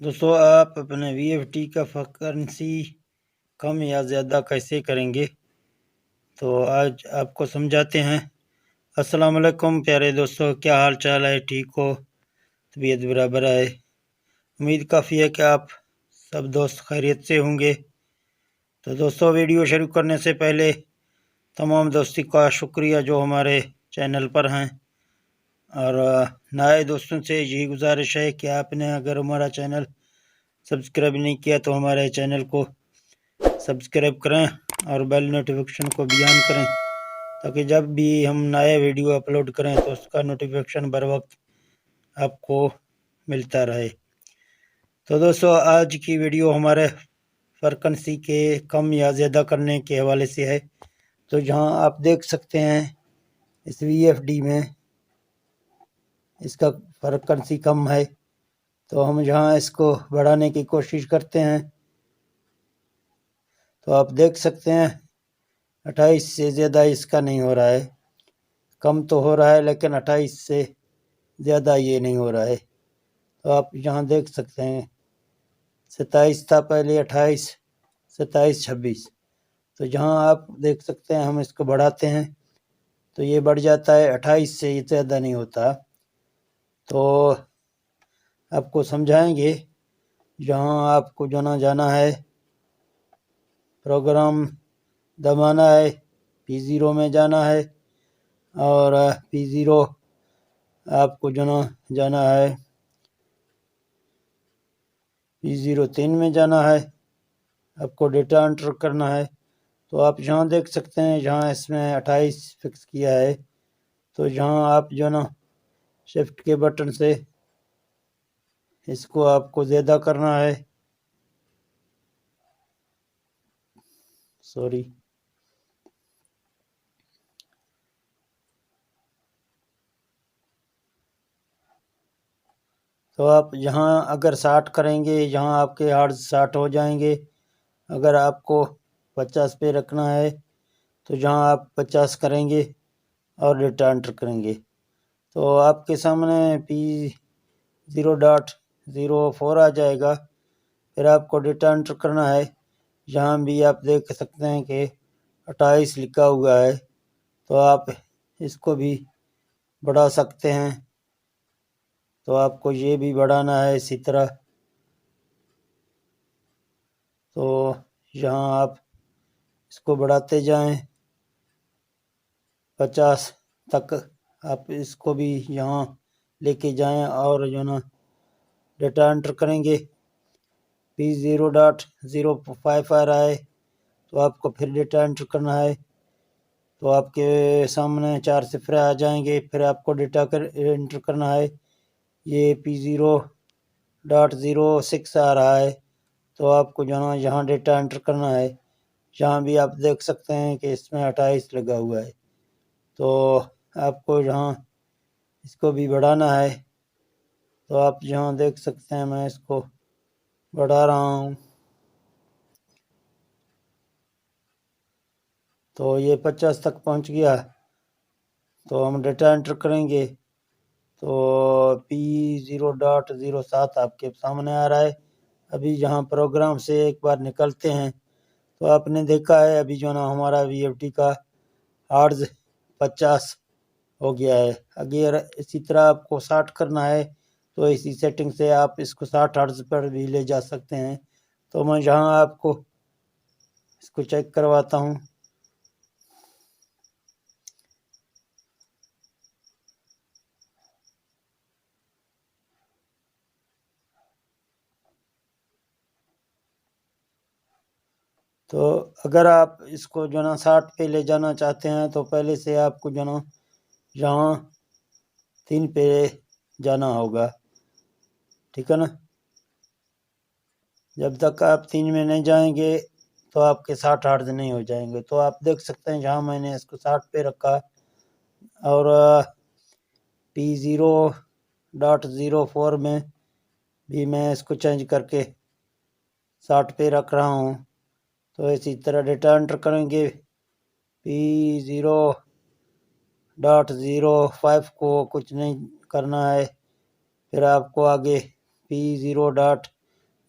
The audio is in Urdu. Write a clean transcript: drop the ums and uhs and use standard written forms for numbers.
دوستو آپ اپنے وی ایف ٹی کا فریکوینسی کم یا زیادہ کیسے کریں گے، تو آج آپ کو سمجھاتے ہیں۔ السلام علیکم پیارے دوستو، کیا حال چال ہے؟ ٹھیک ہو؟ طبیعت برابر ہے؟ امید کافی ہے کہ آپ سب دوست خیریت سے ہوں گے۔ تو دوستو ویڈیو شروع کرنے سے پہلے تمام دوستی کا شکریہ جو ہمارے چینل پر ہیں، اور نئے دوستوں سے یہی گزارش ہے کہ آپ نے اگر ہمارا چینل سبسکرائب نہیں کیا تو ہمارے چینل کو سبسکرائب کریں اور بیل نوٹیفیکیشن کو بھی آن کریں، تاکہ جب بھی ہم نئے ویڈیو اپلوڈ کریں تو اس کا نوٹیفیکیشن بر وقت آپ کو ملتا رہے۔ تو دوستو آج کی ویڈیو ہمارے فریکوینسی کے کم یا زیادہ کرنے کے حوالے سے ہے۔ تو جہاں آپ دیکھ سکتے ہیں اس وی ایف ڈی میں اس کا فریکوینسی کم ہے، تو ہم جہاں اس کو بڑھانے کی کوشش کرتے ہیں تو آپ دیکھ سکتے ہیں 28 سے زیادہ اس کا نہیں ہو رہا ہے، کم تو ہو رہا ہے لیکن 28 سے زیادہ یہ نہیں ہو رہا ہے۔ تو آپ یہاں دیکھ سکتے ہیں 27 تھا پہلے، 28، 27، 26۔ تو جہاں آپ دیکھ سکتے ہیں ہم اس کو بڑھاتے ہیں تو یہ بڑھ جاتا ہے، 28 سے یہ زیادہ نہیں ہوتا۔ تو آپ کو سمجھائیں گے، جہاں آپ کو جانا ہے، پروگرام دبانا ہے، P0 میں جانا ہے، اور P0 آپ کو جانا ہے، P0 3 میں جانا ہے، آپ کو ڈیٹا انٹر کرنا ہے۔ تو آپ یہاں دیکھ سکتے ہیں جہاں اس میں 28 فکس کیا ہے، تو جہاں آپ شفٹ کے بٹن سے اس کو آپ کو زیادہ کرنا ہے، تو آپ یہاں اگر 60 کریں گے، یہاں آپ کے ہارڈز 60 ہو جائیں گے۔ اگر آپ کو 50 پہ رکھنا ہے تو جہاں آپ 50 کریں گے اور ڈیٹا انٹر کریں گے تو آپ کے سامنے P0.04 آ جائے گا۔ پھر آپ کو ڈیٹا انٹر کرنا ہے، یہاں بھی آپ دیکھ سکتے ہیں کہ 28 لکھا ہوا ہے، تو آپ اس کو بھی بڑھا سکتے ہیں۔ تو آپ کو یہ بھی بڑھانا ہے اسی طرح، تو یہاں آپ اس کو بڑھاتے جائیں 50 تک، آپ اس کو بھی یہاں لے کے جائیں اور ڈیٹا انٹر کریں گے۔ P0.05 آ رہا ہے تو آپ کو پھر ڈیٹا انٹر کرنا ہے، تو آپ کے سامنے 4 صفریں آ جائیں گے، پھر آپ کو ڈیٹا انٹر کرنا ہے۔ یہ P0.06 آ رہا ہے تو آپ کو یہاں ڈیٹا انٹر کرنا ہے۔ یہاں بھی آپ دیکھ سکتے ہیں کہ اس میں 28 لگا ہوا ہے، تو آپ کو یہاں اس کو بھی بڑھانا ہے۔ تو آپ یہاں دیکھ سکتے ہیں میں اس کو بڑھا رہا ہوں، تو یہ 50 تک پہنچ گیا۔ تو ہم ڈیٹا انٹر کریں گے تو P0.07 آپ کے سامنے آ رہا ہے۔ ابھی یہاں پروگرام سے ایک بار نکلتے ہیں تو آپ نے دیکھا ہے ابھی ہمارا وی ایف ٹی کا ہارڈز 50 ہو گیا ہے۔ اگر اسی طرح آپ کو 60 کرنا ہے تو اسی سیٹنگ سے آپ اس کو 60 ہارڈز پر بھی لے جا سکتے ہیں۔ تو میں یہاں آپ کو اس کو چیک کرواتا ہوں۔ تو اگر آپ اس کو 60 پہ لے جانا چاہتے ہیں تو پہلے سے آپ کو یہاں 3 پہ جانا ہوگا، ٹھیک ہے نا؟ جب تک آپ 3 میں نہیں جائیں گے تو آپ کے 60 ہارڈز نہیں ہو جائیں گے۔ تو آپ دیکھ سکتے ہیں جہاں میں نے اس کو 60 پہ رکھا، اور P0.04 میں بھی میں اس کو چینج کر کے 60 پہ رکھ رہا ہوں۔ تو اسی طرح ڈیٹا انٹر کریں گے، P0.05 کو کچھ نہیں کرنا ہے، پھر آپ کو آگے P0.